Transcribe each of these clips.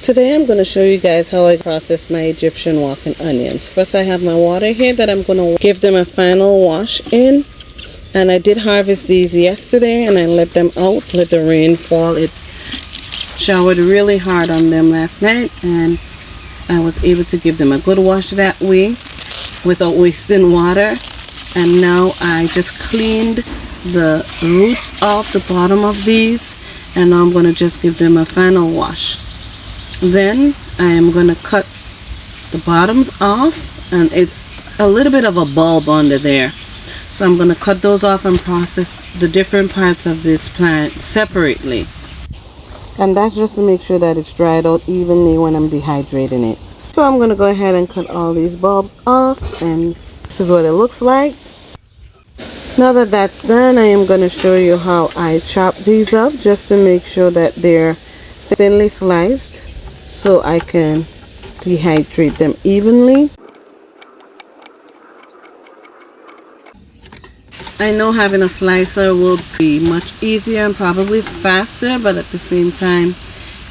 Today I'm going to show you guys how I process my Egyptian walking onions. First I have my water here that I'm going to give them a final wash in. And I did harvest these yesterday and I let them out, let the rain fall. It showered really hard on them last night and I was able to give them a good wash that way without wasting water. And now I just cleaned the roots off the bottom of these and now I'm going to just give them a final wash. Then I am going to cut the bottoms off, and it's a little bit of a bulb under there. So I'm going to cut those off and process the different parts of this plant separately. And that's just to make sure that it's dried out evenly when I'm dehydrating it. So I'm going to go ahead and cut all these bulbs off, and this is what it looks like. Now that that's done, I am going to show you how I chop these up just to make sure that they're thinly sliced, so I can dehydrate them evenly. I know having a slicer will be much easier and probably faster, but at the same time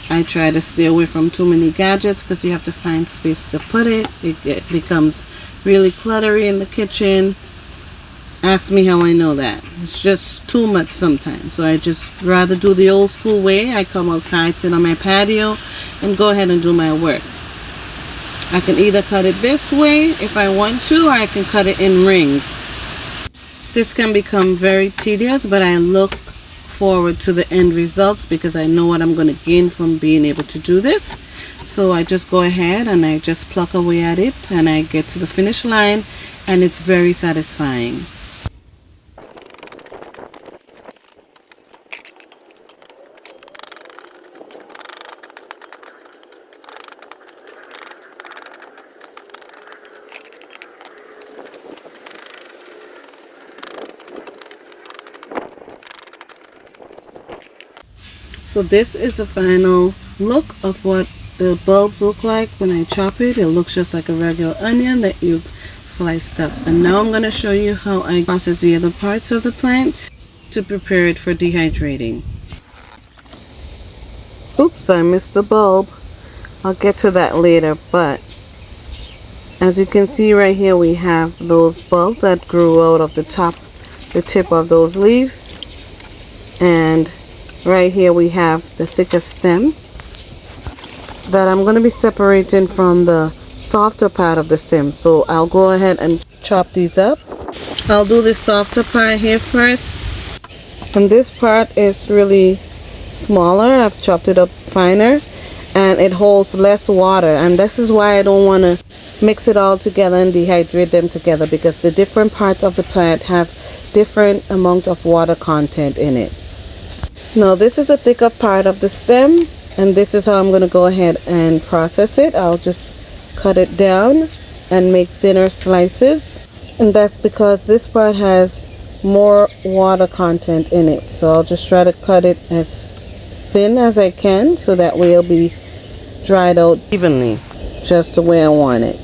I try to stay away from too many gadgets because you have to find space to put it. It becomes really cluttery in the kitchen. Ask me how I know that. It's just too much sometimes. So I just rather do the old school way. I come outside, sit on my patio, and go ahead and do my work. I can either cut it this way if I want to, or I can cut it in rings. This can become very tedious, but I look forward to the end results because I know what I'm going to gain from being able to do this. So I just go ahead and I just pluck away at it and I get to the finish line, and it's very satisfying. So this is the final look of what the bulbs look like when I chop it. It looks just like a regular onion that you've sliced up. And now I'm going to show you how I process the other parts of the plant to prepare it for dehydrating. Oops, I missed a bulb. I'll get to that later, but as you can see right here, we have those bulbs that grew out of the tip of those leaves. And right here we have the thicker stem that I'm going to be separating from the softer part of the stem. So I'll go ahead and chop these up. I'll do the softer part here first. And this part is really smaller. I've chopped it up finer and it holds less water. And this is why I don't want to mix it all together and dehydrate them together, because the different parts of the plant have different amount of water content in it. Now this is a thicker part of the stem, and this is how I'm going to go ahead and process it. I'll just cut it down and make thinner slices, and that's because this part has more water content in it. So I'll just try to cut it as thin as I can so that way it'll be dried out evenly, just the way I want it.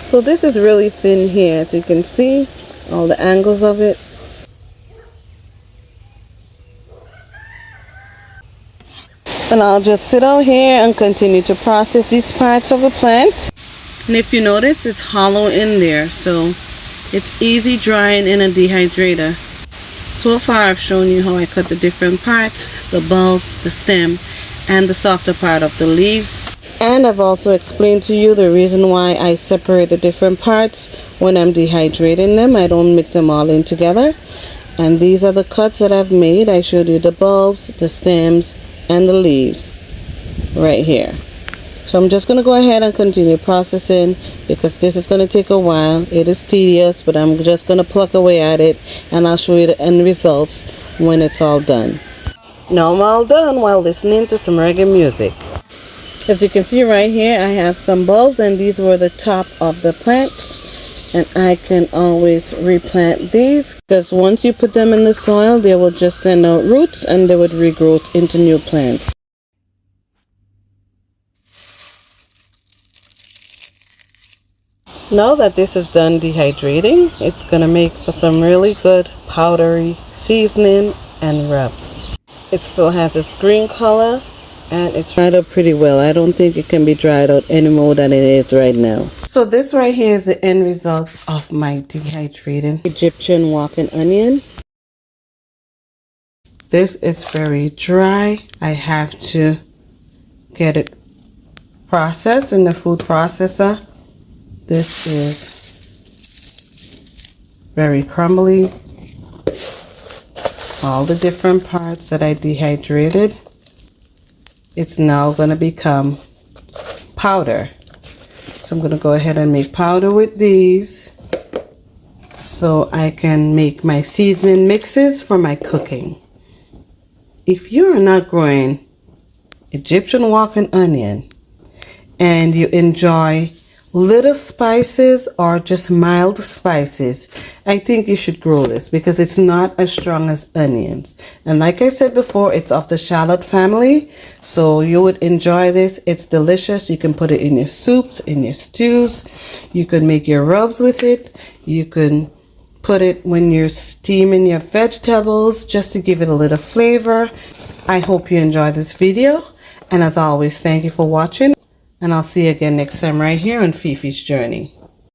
So this is really thin here, as you can see all the angles of it. And I'll just sit out here and continue to process these parts of the plant. And if you notice, it's hollow in there, so it's easy drying in a dehydrator. So far I've shown you how I cut the different parts, the bulbs, the stem, and the softer part of the leaves. And I've also explained to you the reason why I separate the different parts when I'm dehydrating them. I don't mix them all in together. And these are the cuts that I've made. I showed you the bulbs, the stems, and the leaves right here. So I'm just going to go ahead and continue processing because this is going to take a while. It is tedious, but I'm just going to pluck away at it and I'll show you the end results when it's all done. Now I'm all done while listening to some reggae music. As you can see right here, I have some bulbs, and these were the top of the plants. And I can always replant these because once you put them in the soil, they will just send out roots and they would regrow into new plants. Now that this is done dehydrating, it's going to make for some really good powdery seasoning and rubs. It still has its green color and it's dried up pretty well. I don't think it can be dried out any more than it is right now. So this right here is the end result of my dehydrated Egyptian walking onion. This is very dry. I have to get it processed in the food processor. This is very crumbly. All the different parts that I dehydrated, it's now going to become powder. So I'm going to go ahead and make powder with these so I can make my seasoning mixes for my cooking. If you're not growing Egyptian walking onion and you enjoy little spices or just mild spices, I think you should grow this because it's not as strong as onions. And like I said before, it's of the shallot family, so you would enjoy this. It's delicious. You can put it in your soups, in your stews. You can make your rubs with it. You can put it when you're steaming your vegetables just to give it a little flavor. I hope you enjoyed this video, and as always, thank you for watching. And I'll see you again next time right here on Fifi's Journey.